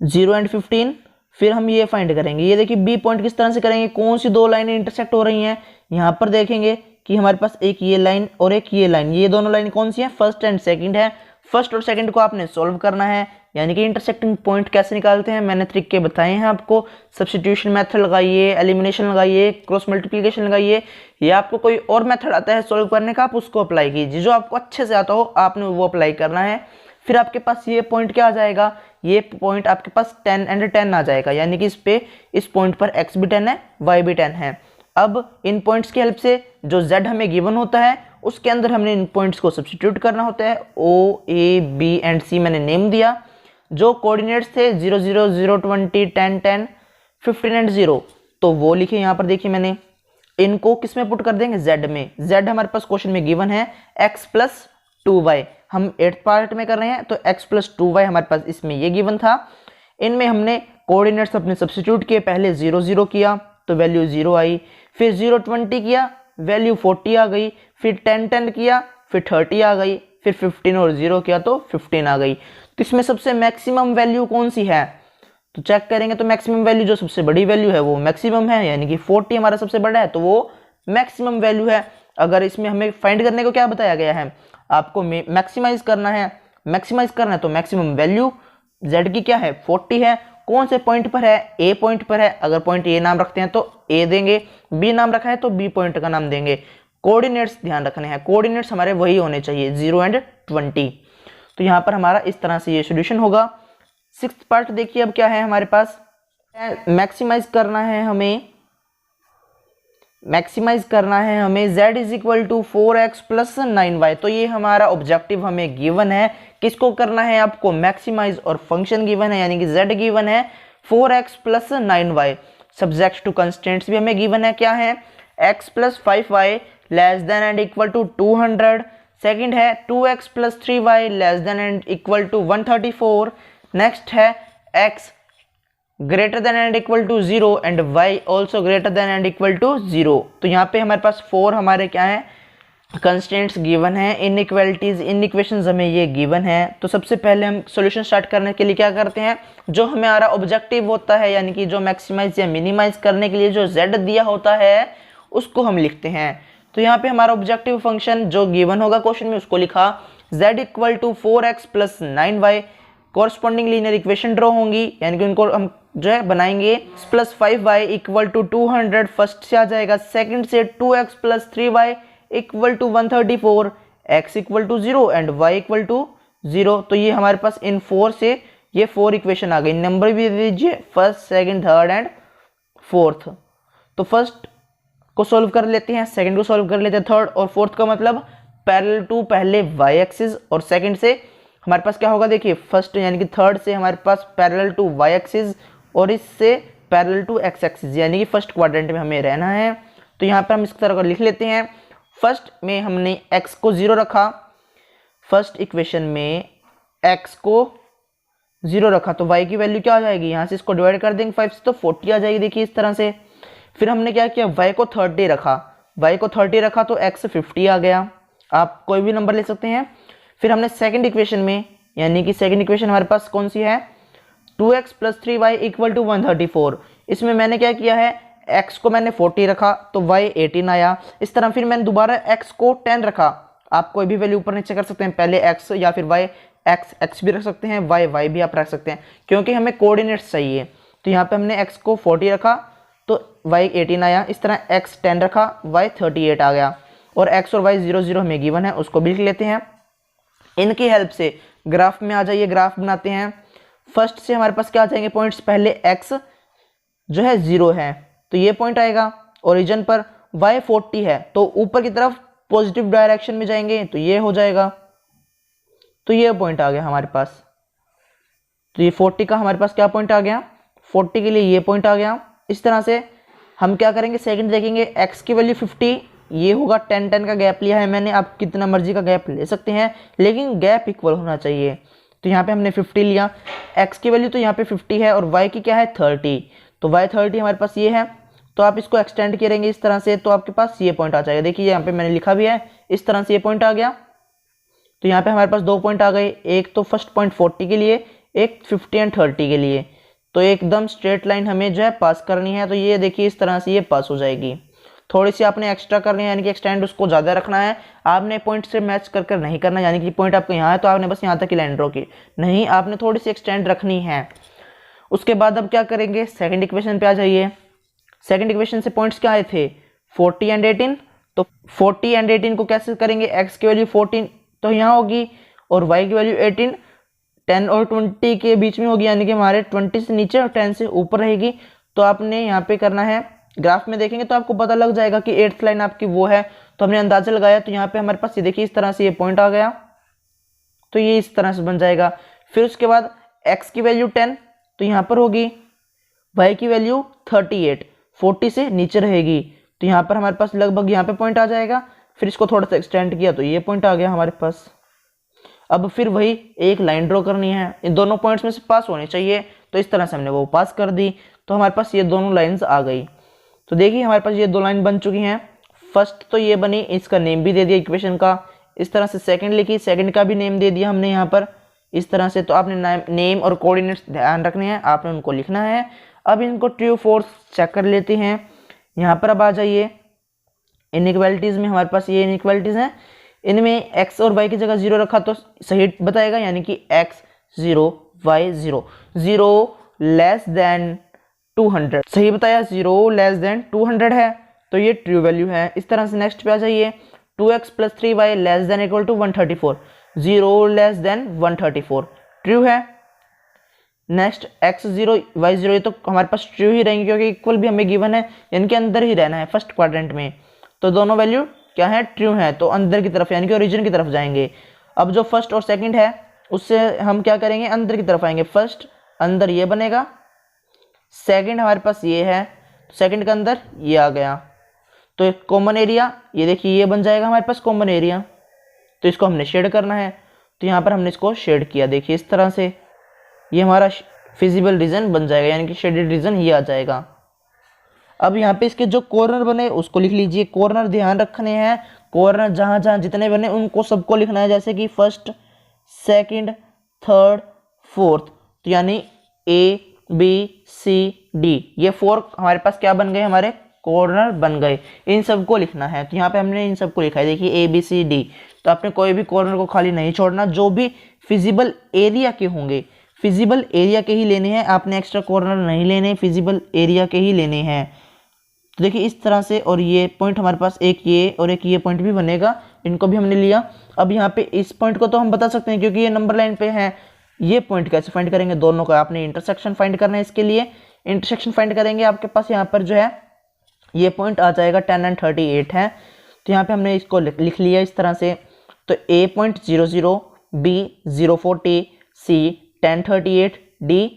0 एंड 15। फिर हम ये फाइंड करेंगे, ये देखिए बी पॉइंट किस तरह से करेंगे, कौन सी दो लाइनें इंटरसेक्ट हो रही हैं। यहाँ पर देखेंगे कि हमारे पास एक ये लाइन और एक ये लाइन, ये दोनों लाइन कौन सी हैं, फर्स्ट एंड सेकंड है। फर्स्ट और सेकंड को आपने सॉल्व करना है, यानी कि इंटरसेक्टिंग पॉइंट कैसे निकालते हैं मैंने तरीके बताए हैं आपको। सब्स्टिट्यूशन मेथड लगाइए, एलिमिनेशन लगाइए, क्रॉस मल्टीप्लिकेशन लगाइए, या आपको कोई और मेथड आता है सॉल्व करने का, आप उसको अप्लाई कीजिए। जो आपको अच्छे से आता हो आपने वो अप्लाई करना है। फिर आपके पास ये पॉइंट क्या आ जाएगा, ये पॉइंट आपके पास 10 एंड 10 आ जाएगा, यानी कि इस पॉइंट पर x भी 10 है y भी 10 है। अब इन पॉइंट्स की हेल्प से जो z हमें गिवन होता है उसके अंदर हमने इन पॉइंट्स को सब्स्टिट्यूट करना होता है। O A B and C मैंने नेम दिया, जो कोऑर्डिनेट्स थे 0 0 0 20 10 10 15 एंड 0, तो वो लिखे यहाँ पर देखिए मैंने। इनको किस में पुट कर देंगे, z में। z हमारे पास क्वेश्चन में गिवन है x प्लस 2y, हम 8th पार्ट में कर रहे हैं तो x प्लस 2y हमारे पास इसमें ये गिवन था। इनमें हमने कोऑर्डिनेट्स अपने सब्स्टिट्यूट किए, पहले 0 0 किया तो वैल्यू 0 आई, फिर 0 20 किया वैल्यू 40 आ गई, फिर 10 10 किया फिर 30 आ गई, फिर 15 और 0 किया तो 15 आ गई। तो इसमें सबसे मैक्सिमम वैल्यू कौन सी है, तो चेक करेंगे तो मैक्सिमम वैल्यू जो सबसे बड़ी वैल्यू है वो मैक्सिमम है, यानी कि 40 हमारा सबसे बड़ा है तो वो मैक्सिमम वैल्यू है। अगर इसमें हमें फाइंड करने को क्या बताया गया है, आपको मैक्सिमाइज करना है, तो मैक्सिमम वैल्यू z की क्या है 40 है। कौन से पॉइंट पर है, a पॉइंट पर है। अगर पॉइंट a नाम रखते हैं तो a देंगे, b नाम रखा है तो b पॉइंट का नाम देंगे। कोऑर्डिनेट्स ध्यान रखने हैं, कोऑर्डिनेट्स हमारे वही होने चाहिए 0 और 20। तो यहाँ पर हमारा इस तरह से ये सॉल्यूशन होगा। 6th पार्ट देखिए अब क्या है हमारे पास, मैक्सिमाइज करना है हमें z is equal to 4x plus 9y। तो ये हमारा ऑब्जेक्टिव हमें गिवन है, किसको करना है आपको, मैक्सिमाइज, और फंक्शन गिवन है यानी कि z गिवन है 4x plus 9y। Subject to constants भी हमें गिवन है, क्या है, x plus 5y less than and equal to 200। Second है 2x plus 3y less than and equal to 134। Next है x greater than and equal to 0 and y also greater than and equal to 0। तो यहाँ पे हमारे पास 4 हमारे क्या है, constants given है। इनइक्वालिटीज, इन इक्वेशंस हमें ये गिवन है। तो सबसे पहले हम सॉल्यूशन स्टार्ट करने के लिए क्या करते हैं, जो हमारा ऑब्जेक्टिव होता है यानी कि जो मैक्सिमाइज या मिनिमाइज करने के लिए जो z दिया होता है उसको हम लिखते हैं। तो यहाँ पे हमारा ऑब्जेक्टिव फंक्शन जो गिवन होगा क्वेश्चन में उसको लिखा, z equal to 4x plus 9y। Corresponding linear equation draw होंगी यानी कि उनको हम जो है बनाएंगे। Plus 5y equal to 200 first से आ जाएगा, सेकंड से 2x plus 3y equal to 134, x equal to 0 and y equal to 0। तो ये हमारे पास इन 4 से ये 4 इक्वेशन आ गई। नंबर भी दे दीजिए, first, second, third and fourth. तो फर्स्ट को सॉल्व कर लेते हैं, सेकंड को सॉल्व कर लेते हैं, थर्ड और फोर्थ का मतलब पैरेलल टू पहले y एक्सिस और सेकंड से हमारे पास क्या होगा, देखिए फर्स्ट यानी कि थर्ड से हमारे पास पैरेलल टू y एक्सिस और इससे पैरेलल टू x एक्सिस यानी कि फर्स्ट क्वाड्रेंट में हमें रहना है। तो यहाँ पर हम इस तरह का लिख लेते हैं। फर्स्ट में हमने x को 0 रखा, फर्स्ट इक्वेशन में x को 0 रखा तो y की वैल्यू क्या आ जाएगी, यहाँ से इसको डिवाइड कर देंगे 5 से तो 40 आ जाएगी, देखिए इस तरह से। फिर हमने क्या किया, y को 30 रखा, तो x 50 आ गया। आप कोई भी नंबर ले सकते हैं। फिर हमने सेकंड इक्वेशन में यानी कि सेकंड इक्वेशन हमारे पास कौन सी है, 2x plus 3y equal to 134। इसमें मैंने क्या किया है, x को मैंने 40 रखा तो y 18 आया। इस तरह फिर मैंने दोबारा x को 10 रखा, आप कोई भी वैल्यू ऊपर नीचे कर सकते हैं, पहले x या फिर y, x भी रख सकते हैं, y भी आप रख सकते हैं क्योंकि हमें कोऑर्डिनेट्स चाहिए। तो यहाँ पे हमने x को 40 रखा तो y 18 आया। इस तरह x 10 रखा, y 38 आ गया। और x और y 0 0 हमें गिवन है, उसको भी लिख लेते हैं। इनकी हेल्प से ग्राफ में आ जाइए, ग्राफ बनाते हैं। फर्स्ट से हमारे पास क्या आ जाएंगे पॉइंट्स, पहले x जो है 0 है तो ये पॉइंट आएगा ओरिजिन पर, y 40 है तो ऊपर की तरफ पॉजिटिव डायरेक्शन में जाएंगे तो ये हो जाएगा। तो ये पॉइंट आ गया हमारे पास। तो ये 40 का हमारे पास क्या पॉइंट आ गया, 40 के लिए ये पॉइंट आ गया। इस तरह से हम क्या करेंगे, सेकंड देखेंगे, x की वैल्यू 50, ये होगा 10 10 का गैप लिया है मैंने, आप कितना मर्जी का गैप ले सकते हैं लेकिन गैप इक्वल होना चाहिए। तो यहाँ पे हमने 50 लिया, x की वैल्यू तो यहाँ पे 50 है और y की क्या है 30, तो y 30 हमारे पास ये है। तो आप इसको एक्सटेंड करेंगे इस तरह से तो आपके पास ये पॉइंट आ जाएगा। देखिए यहाँ पे मैंने लिखा भी है, इस तरह से ये पॉइंट आ गया। तो यहाँ पे हमारे पास 2 पॉइंट आ गए, एक तो फर्स्ट पॉइंट 40 के लिए, एक 50 एंड 30 के लिए। तो एकदम स्ट्रेट लाइन हमें जो है पास करनी है। तो ये देखिए इस तरह से ये पास हो जाएगी। थोड़ी सी आपने एक्स्ट्रा करनी है यानी कि एक्सटेंड उसको ज़्यादा रखना है, आपने पॉइंट से मैच कर नहीं करना, यानी कि पॉइंट आपको यहाँ है तो आपने बस यहाँ तक ही लाइन ड्रॉ की, नहीं आपने थोड़ी सी एक्सटेंड रखनी है। उसके बाद अब क्या करेंगे, सेकंड इक्वेशन पे आ जाइए। सेकंड इक्वेशन से पॉइंट्स क्या आए थे 40 एंड 18, तो 40 एंड 18 को कैसे करेंगे, x की वैल्यू 14 तो यहाँ होगी और y की वैल्यू 18, 10 और 20 के बीच में होगी यानी कि हमारे 20 से नीचे और 10 से ऊपर रहेगी। तो आपने यहाँ पे करना है, ग्राफ में देखेंगे तो आपको पता लग जाएगा कि 8th लाइन आपकी वो है। तो हमने अंदाजा लगाया तो यहाँ पे हमारे पास ये देखिए इस तरह से ये पॉइंट आ गया, तो ये इस तरह से बन जाएगा। फिर उसके बाद x की वैल्यू 10 तो यहाँ पर होगी, y की वैल्यू 38, 40 से नीचे रहेगी तो यहाँ पर हमारे पास लगभग यहाँ पे पॉइंट आ जाएगा, फिर इसको थोड़ा सा एक्सटेंड किया तो ये पॉइंट आ गया हमारे पास। अब फिर वही एक लाइन ड्रॉ करनी है, इन दोनों पॉइंट्स में से पास होनी चाहिए, तो इस तरह से हमने वो पास कर दी, तो हमारे पास ये दोनों लाइंस आ गई। तो देखिए हमारे पास ये दो लाइन बन चुकी हैं। फर्स्ट तो ये बनी, इसका नेम भी दे दिया इक्वेशन का, इस तरह से सेकंड लिखी, सेकंड का भी नेम दे दिया हमने यहाँ पर इस तरह से। तो आपने नेम और कोऑर्डिनेट्स ध्यान रखने हैं, आपने उनको लिखना है। अब इनको ट्रू फोर्स चेक कर लेते हैं। यहाँ पर अब आ जाइए, इनइक्वालिटीज़ में हमारे पास ये इनइक्वालिटीज़ हैं, इनमें x और y की जगह 0 रखा तो सही बताएगा, यानी कि x 0 y 0, 0 लेस देन 200 सही बताया, 0 लेस देन 200 है, तो ये ट्रू वैल्यू है। इस तरह से नेक्स्ट पे आ जाइए, 2x + 3y less than equal to 134, 0 less than 134 true है। नेक्स्ट x 0 y 0, ये तो हमारे पास ट्रू ही रहेंगे क्योंकि इक्वल भी हमें गिवन है, इनके अंदर ही रहना है फर्स्ट क्वाड्रेंट में, तो दोनों वैल्यू क्या है, ट्रू है, तो अंदर की तरफ यानी कि ओरिजिन की तरफ जाएंगे। अब जो फर्स्ट और सेकंड है उससे हम क्या करेंगे, अंदर की तरफ आएंगे। फर्स्ट अंदर ये बनेगा, सेकंड हमारे पास ये है, सेकंड के अंदर ये आ गया, तो एक कॉमन एरिया, ये देखिए ये बन जाएगा हमारे पास कॉमन एरिया, तो इसको हमने शेड करना है, तो यहाँ पर हमने इसको शेड किया, देखिए इस तरह से ये हमारा फिजिबल रीजन बन जाएगा, यानी कि शेडेड रीजन ये आ जाएगा। अब यहाँ पे इसके जो कॉर्नर बने उसको लिख लीजिए, कॉर्नर ध्यान रखने हैं, कॉर्नर जहाँ जहाँ जितने बने उनको सबको लिखना है, जैसे कि फर्स्ट सेकंड थर्ड फोर्थ, तो यानी ABCD ये 4 हमारे पास क्या बन गए, हमारे कॉर्नर बन गए, इन सबको लिखना है। तो यहाँ पे हमने इन सबको लिखा है, देखिए ABCD, तो आपने कोई भी कॉर्नर को खाली नहीं छोड़ना, जो भी फिजिबल एरिया के होंगे फिजिबल एरिया के ही लेने हैं, आपने एक्स्ट्रा कॉर्नर नहीं लेने, फिजिबल एरिया के ही लेने हैं। तो देखिए इस तरह से, और ये पॉइंट हमारे पास एक ये और एक ये पॉइंट भी बनेगा, इनको भी हमने लिया। अब यहाँ पे इस पॉइंट को तो हम बता सकते हैं क्योंकि ये नंबर लाइन पे है, ये पॉइंट कैसे फाइंड करेंगे, दोनों का आपने इंटरसेक्शन फाइंड करना है। इसके लिए इंटरसेक्शन फाइंड करेंगे, आपके पास यहाँ पर जो है ये पॉइंट आ जाएगा 10 और 38 है, तो यहाँ पे हमने इसको लिख लिया इस तरह से। तो A point 00, B 040, C 1038, D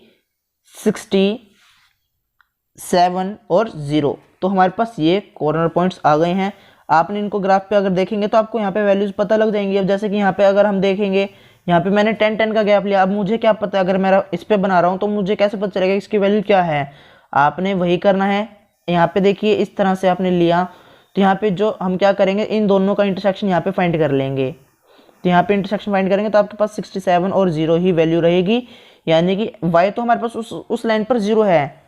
67 और 0, तो हमारे पास ये कॉर्नर पॉइंट्स आ गए हैं। आपने इनको ग्राफ पे अगर देखेंगे तो आपको यहाँ पे वैल्यूज पता लग जाएंगी। अब जैसे कि यहाँ पे अगर हम देखेंगे, यहाँ पे मैंने 10-10 का गैप लिया, अब मुझे क्या पता, अगर मेरा इस पे बना रहा हूँ तो मुझे कैसे पता चलेगा इसकी वैल्यू क्या है, आपने वही करना है। यहाँ पे देखिए इस तरह से आपने लिया, तो यहाँ पे जो हम क्या करेंगे, इन दोनों का इंटरसेक्शन यहाँ पे फाइंड कर लेंगे। तो यहाँ पे इंटरसेक्शन फाइंड करेंगे तो आपके पास 67 और 0 ही वैल्यू रहेगी, यानी कि y तो हमारे पास उस लाइन पर 0 है,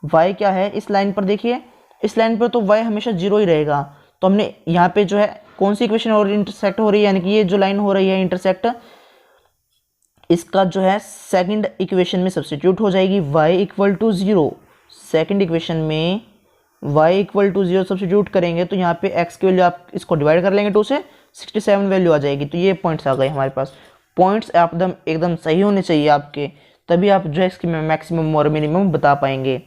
y क्या है इस लाइन पर, देखिए इस लाइन पर तो y हमेशा 0 ही रहेगा। तो हमने यहाँ पे जो है कौन सी इक्वेशन और इंटरसेक्ट हो रही है, यानी कि ये जो लाइन हो रही है इंटरसेक्ट, इसका जो है सेकंड इक्वेशन में सब्स्टिट्यूट हो जाएगी, y = 0। सेकंड इक्वेशन में y = 0 सब्स्टिट्यूट करेंगे तो यहाँ पे x की वैल्यू आप इसको डिवाइड कर लेंगे 2 से, 67 वैल्यू आ जाएगी। तो ये पॉइंट्स आ गए हमारे पास। पॉइंट्स एकदम सही होने चाहिए आपके, तभी आप जो है इसकी मैक्सिमम और मिनिमम बता पाएंगे।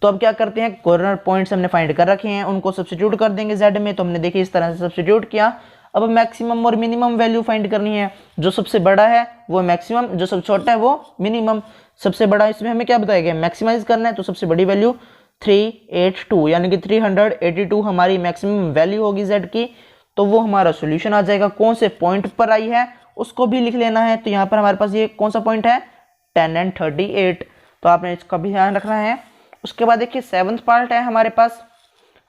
तो अब क्या करते हैं, कॉर्नर पॉइंट्स हमने फाइंड कर रखे हैं, उनको सब्स्टिट्यूट कर देंगे z में। तो हमने देखिए इस तरह से सब्स्टिट्यूट किया। अब मैक्सिमम और मिनिमम वैल्यू फाइंड करनी है, जो सबसे बड़ा है वो मैक्सिमम, जो सबसे छोटा है वो मिनिमम। सबसे बड़ा इसमें हमें क्या बताया गया, मैक्सिमाइज करना है, तो सबसे बड़ी वैल्यू 382 यानी कि 382 हमारी मैक्सिमम वैल्यू होगी z की। तो वो हमारा सोल्यूशन आ जाएगा। कौन से पॉइंट पर आई है उसको भी लिख लेना है। तो यहाँ पर हमारे पास ये कौन सा पॉइंट है, 10 और 38, तो आपने इसका भी ध्यान रखना है। उसके बाद देखिए 7th पार्ट है हमारे पास,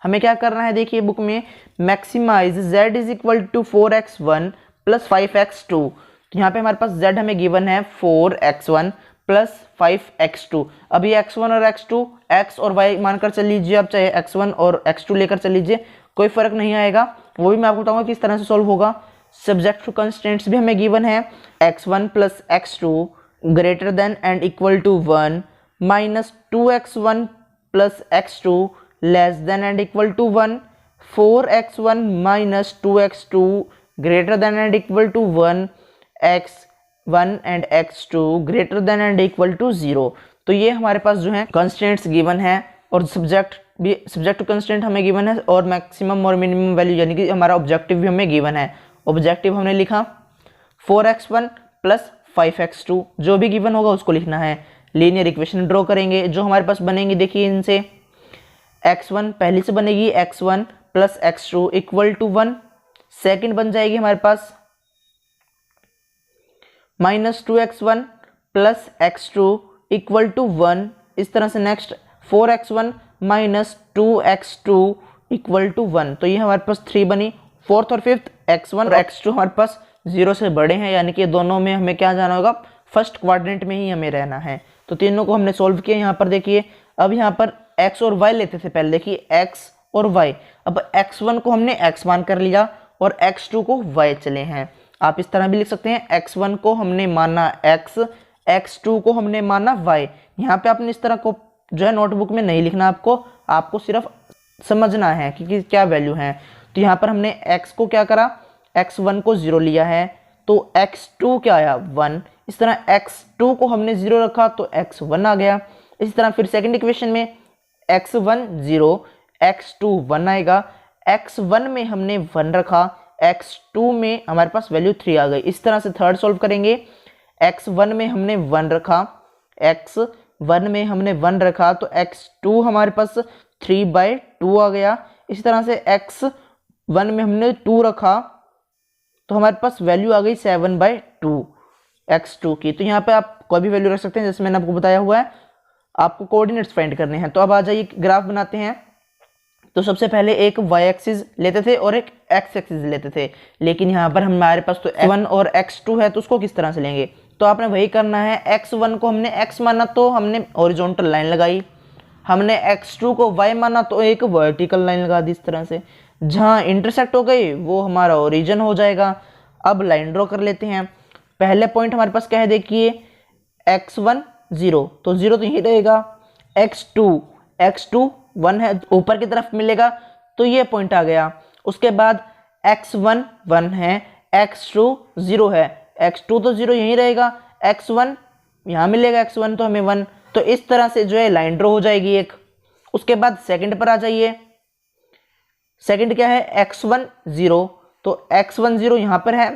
हमें क्या करना है, देखिए बुक में मैक्सिमाइज z = 4x1 + 5x2। तो यहाँ पे हमारे पास z हमें गिवन है 4x1 + 5x2। अब ये x1 और x2 x और y मानकर चल लीजिए, आप चाहे x1 और x2 लेकर चल लीजिए, कोई फर्क नहीं आएगा। वो भी मैं आपको बताऊंगा किस तरह से सॉल्व होगा। सब्जेक्ट टू कंस्टेंट्स भी हमें गिवन है, x1 + x2 greater than and equal to 1 -2x1 + x2 less than and equal to 1, 4x1 - 2x2 greater than and equal to 1, x1 and x2 greater than and equal to 0। तो ये हमारे पास जो है constants given है, और subject to constant हमें given है, और मैक्सिमम और मिनिमम वैल्यू यानी कि हमारा ऑब्जेक्टिव भी हमें गिवन है। ऑब्जेक्टिव हमने लिखा 4x1 + 5x2, जो भी गिवन होगा उसको लिखना है। लीनियर इक्वेशन ड्रॉ करेंगे जो हमारे पास बनेंगी, देखिए इनसे x1 पहली से बनेगी x1 plus x2 equal to 1। Second बन जाएगी हमारे पास -2x1 plus x2 equal to 1। इस तरह से next 4x1 minus 2x2 equal to 1। तो ये हमारे पास 3 बनी। फोर्थ और फिफ्थ x1 और x2 हमारे पास 0 से बड़े हैं, यानी कि दोनों में हमें क्या जाना होगा, फर्स्ट क्वाड्रेंट में ही हमें रहना है। तो तीनों को हमने सोल्व किया। यहाँ पर देखिए, अब यहाँ पर x और y लेते थे पहले, देखिए x और y। अब x1 को हमने x मान कर लिया और x2 को y चले हैं। आप इस तरह भी लिख सकते हैं, x1 को हमने माना x, x2 को हमने माना y। यहाँ पे आपने इस तरह को जो है नोटबुक में नहीं लिखना, आपको सिर्फ समझना है कि क्या वैल्यू है। तो यहाँ पर हमने x को क्या करा, x1 को 0 लिया है, तो x2 क्या आया 1। इस तरह x2 को हमने 0 रखा तो x1 आ गया। इसी तरह फिर सेकंड इक्वेशन में x1 0, x2 1 आएगा। x1 में हमने 1 रखा, x2 में हमारे पास वैल्यू 3 आ गई। इस तरह से थर्ड सॉल्व करेंगे। x1 में हमने 1 रखा, x1 में हमने 1 रखा तो x2 हमारे पास 3/2 आ गया। इसी तरह से x1 में हमने 2 रखा तो हमारे पास वैल्यू आ गई 7/2 x2 की। तो यहाँ पे आप कोई भी वैल्यू रख सकते हैं, जैसे मैंने आपको बताया हुआ है। आपको कोऑर्डिनेट्स फाइंड करने हैं। तो अब आ जाइए ग्राफ बनाते हैं। तो सबसे पहले एक y एक्सिस लेते थे और एक x एक्सिस लेते थे, लेकिन यहाँ पर हमारे पास तो x1 और x2 है, तो उसको किस तरह से लेंगे। तो आपने वही करना है, x1 को हमने x माना तो हमने हॉरिजॉन्टल लाइन लगाई, हमने x2 को y माना तो एक वर्टिकल लाइन लगा दी। इस तरह से जहाँ इंटरसेक्ट हो गई वो हमारा ओरिजिन हो जाएगा। अब लाइन ड्रॉ कर लेते हैं। पहले पॉइंट हमारे पास क्या है, देखिए x1 0, तो 0 तो यही रहेगा। x2 1 है, ऊपर की तरफ मिलेगा तो ये पॉइंट आ गया। उसके बाद x1 1 है, x2 0 है, x2 तो 0 यही रहेगा, x1 यहाँ मिलेगा, x1 तो हमें 1। तो इस तरह से जो है लाइन ड्रॉ हो जाएगी एक। उसके बाद सेकंड पर आ जाइए। सेकंड क्या है, x1 0, तो x1 0 यहाँ पर है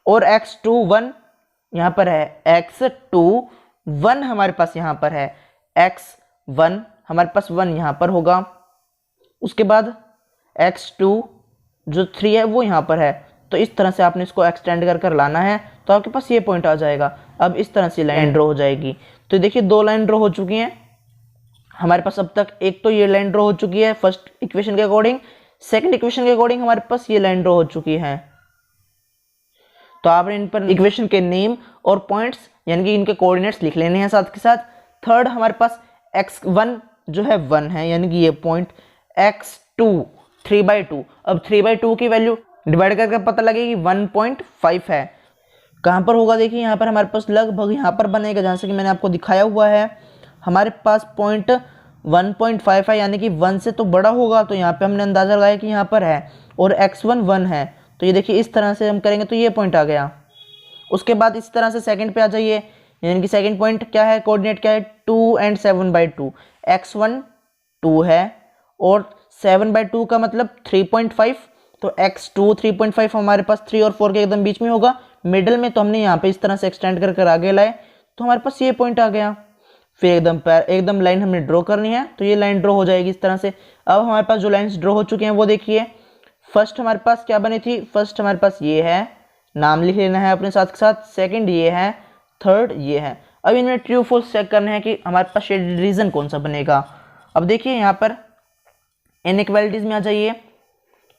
और x2 1 यहाँ पर है, x2 1 हमारे पास यहाँ पर है, x1 हमारे पास 1 यहाँ पर होगा। उसके बाद x2 जो 3 है वो यहाँ पर है। तो इस तरह से आपने इसको एक्सटेंड कर लाना है तो आपके पास ये पॉइंट आ जाएगा। अब इस तरह से लाइन ड्रॉ हो जाएगी। तो देखिए 2 लाइन ड्रॉ हो चुकी हैं हमारे पास अब तक। एक तो ये लाइन ड्रॉ हो चुकी है फर्स्ट इक्वेशन के अकॉर्डिंग, सेकंड इक्वेशन के अकॉर्डिंग हमारे पास ये लाइन ड्रॉ हो चुकी है। तो आपने इन पर इक्वेशन के नेम और पॉइंट्स यानी कि इनके कोऑर्डिनेट्स लिख लेने हैं साथ के साथ। थर्ड हमारे पास x1 जो है 1 है, यानी कि ये पॉइंट, x2 3/2। अब 3/2 की वैल्यू डिवाइड करके पता लगेगी 1.5 है। कहाँ पर होगा, देखिए यहाँ पर हमारे पास लगभग यहाँ पर बनेगा, जहाँ से कि मैंने आपको दिखाया हुआ है। हमारे पास पॉइंट 1.5 है, यानी कि 1 से तो बड़ा होगा। तो यहाँ पे हमने अंदाजा लगाया कि यहाँ पर है और x1 1 है। तो ये देखिए इस तरह से हम करेंगे तो ये पॉइंट आ गया। उसके बाद इस तरह से सेकंड पे आ जाइए, यानी कि सेकंड पॉइंट क्या है, कोऑर्डिनेट क्या है, 2 और 7/2। x1 2 है और 7/2 का मतलब 3.5, तो x2 3.5 हमारे पास 3 और 4 के एकदम बीच में होगा, मिडिल में। तो हमने यहाँ पे इस तरह से एक्सटेंड कर आगे लाए तो हमारे पास ये पॉइंट आ गया। फिर एकदम लाइन हमें ड्रॉ करनी है, तो ये लाइन ड्रॉ हो जाएगी इस तरह से। अब हमारे पास जो लाइन्स ड्रॉ हो चुके हैं वो देखिए। फर्स्ट हमारे पास क्या बनी थी, फर्स्ट हमारे पास ये है, नाम लिख लेना है अपने साथ के साथ। सेकंड ये है, थर्ड ये है। अब इनमें ट्रू फॉल्स चेक करना है कि हमारे पास शेडेड रीजन कौन सा बनेगा। अब देखिए यहाँ पर इनइक्वालिटीज में आ जाइए।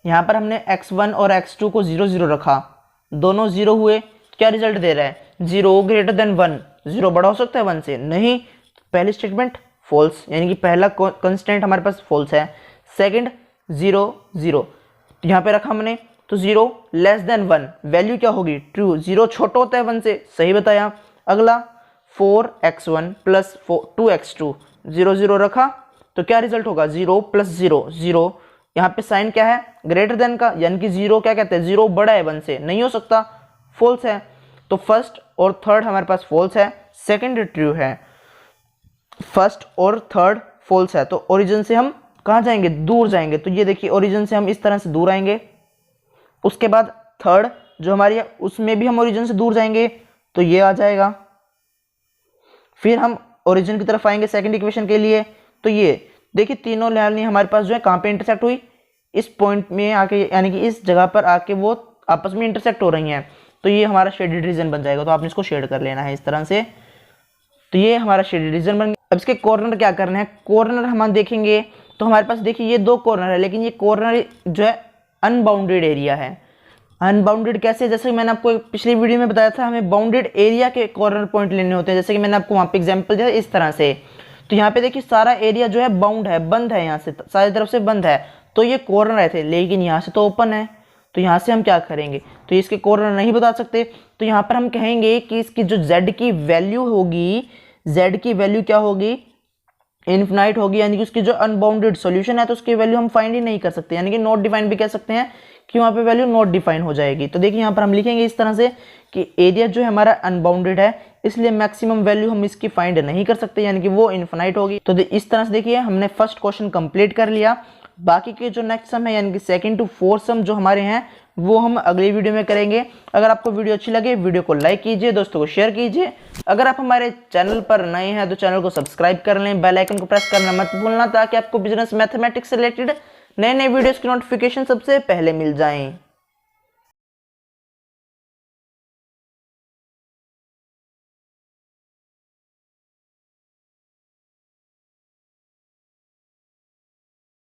यहाँ पर हमने x1 और x2 को 0 0 रखा, दोनों 0 हुए। क्या रिजल्ट दे रहा है, 0 ग्रेटर देन 1। 0 बड़ा हो सकता है 1 से, नहीं। पहली स्टेटमेंट फॉल्स, यानी कि पहला कंस्टेंट हमारे पास फॉल्स है। सेकंड 0 0 यहाँ पे रखा हमने, तो 0 लेस देन 1 वैल्यू क्या होगी, ट्रू। 0 छोटा होता है 1 से, सही बताया। अगला 4x1 प्लस 2x2 0 0 रखा तो क्या रिजल्ट होगा, 0 प्लस 0 0। यहाँ पे साइन क्या है, ग्रेटर देन का, यानी कि 0 क्या कहते हैं, 0 बड़ा है 1 से, नहीं हो सकता, फॉल्स है। तो फर्स्ट और थर्ड हमारे पास फॉल्स है, सेकंड ट्रू है। फर्स्ट और थर्ड फॉल्स है, तो ओरिजिन से हम कहाँ जाएंगे, दूर जाएंगे। तो ये देखिए ओरिजिन से हम इस तरह से दूर आएंगे। उसके बाद थर्ड जो हमारी है उसमें भी हम ओरिजिन से दूर जाएंगे, तो ये आ जाएगा। फिर हम ओरिजिन की तरफ आएंगे सेकंड इक्वेशन के लिए, तो ये देखिए तीनों लाइनें हमारे पास जो है कहाँ पे इंटरसेक्ट हुई, इस पॉइंट में आके, यानी कि इस जगह पर आके वो आपस में इंटरसेक्ट हो रही हैं। तो ये हमारा शेडेड रीजन बन जाएगा। तो आपने इसको शेड कर लेना है इस तरह से। तो ये हमारा शेडेड रीजन बन गया। अब इसके कॉर्नर क्या करना है, कॉर्नर हम देखेंगे तो हमारे पास देखिए ये 2 कॉर्नर है, लेकिन ये कॉर्नर जो है अनबाउंडेड एरिया है। अनबाउंडेड कैसे, जैसे कि मैंने आपको पिछली वीडियो में बताया था, हमें बाउंडेड एरिया के कॉर्नर पॉइंट लेने होते हैं, जैसे कि मैंने आपको वहाँ पे एग्जांपल दिया इस तरह से। तो यहाँ पे देखिए सारा एरिया जो है बाउंड है, बंद है, यहाँ से सारी तरफ से बंद है, तो ये कॉर्नर थे, लेकिन यहाँ से तो ओपन है। तो यहाँ से हम क्या करेंगे, तो इसके कॉर्नर नहीं बता सकते। तो यहाँ पर हम कहेंगे कि इसकी जो z की वैल्यू होगी, z की वैल्यू क्या होगी, इनफिनाइट होगी, यानी कि उसकी जो अनबाउंडेड सॉल्यूशन है तो उसकी वैल्यू हम फाइंड ही नहीं कर सकते, यानी कि नॉट डिफाइन भी कह सकते हैं कि वहाँ पे वैल्यू नॉट डिफाइन हो जाएगी। तो देखिए यहाँ पर हम लिखेंगे इस तरह से कि एरिया जो है हमारा अनबाउंडेड है, इसलिए मैक्सिमम वैल्यू हम इसकी फाइंड नहीं कर सकते, यानी कि वो इनफिनाइट होगी। तो इस तरह से देखिए हमने फर्स्ट क्वेश्चन कंप्लीट कर लिया। बाकी के जो नेक्स्ट सम है, यानी कि 2nd to 4th सम जो हमारे हैं, वो हम अगली वीडियो में करेंगे। अगर आपको वीडियो अच्छी लगे, वीडियो को लाइक कीजिए, दोस्तों को शेयर कीजिए। अगर आप हमारे चैनल पर नए हैं तो चैनल को सब्सक्राइब कर लें, बेल आइकन को प्रेस करना मत भूलना, ताकि आपको बिजनेस मैथमेटिक्स से रिलेटेड नए नए वीडियोस की नोटिफिकेशन सबसे पहले मिल जाएं।